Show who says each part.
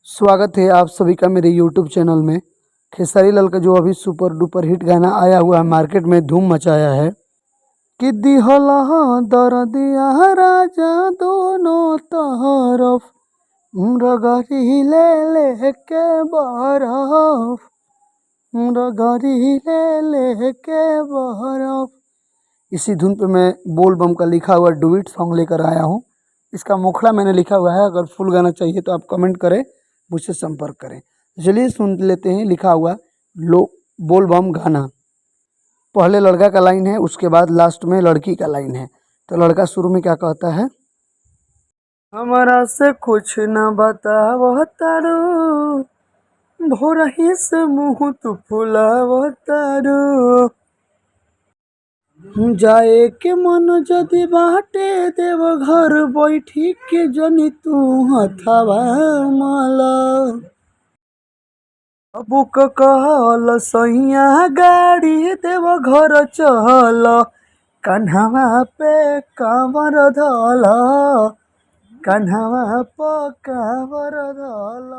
Speaker 1: स्वागत है आप सभी का मेरे YouTube चैनल में। खेसारी लाल का जो अभी सुपर डुपर हिट गाना आया हुआ है, मार्केट में धूम मचाया है कि दिहला दर्दिया राजा दोनों तरफ रगड़ी ले के बरफ रगड़ी ले के बरफ। इसी धुन पे मैं बोल बम का लिखा हुआ डुइट सॉन्ग लेकर आया हूँ। इसका मुखड़ा मैंने लिखा हुआ है, अगर फुल गाना चाहिए तो आप कमेंट करें, मुझसे संपर्क करें। चलिए सुन लेते हैं लिखा हुआ लो बोल बम गाना। पहले लड़का का लाइन है, उसके बाद लास्ट में लड़की का लाइन है। तो लड़का शुरू में क्या कहता है, हमारा से कुछ न बतावो तारो, भोरही से मुँह तू फुलावो तारो, जाए के मन जदि बाटे देव घर बैठी के जनी तू हथवा माला, बुक कहल सैया गाड़ी देव घर चल, कन्हवा पे कांवर धल, कन्हवा पे कांवर धल।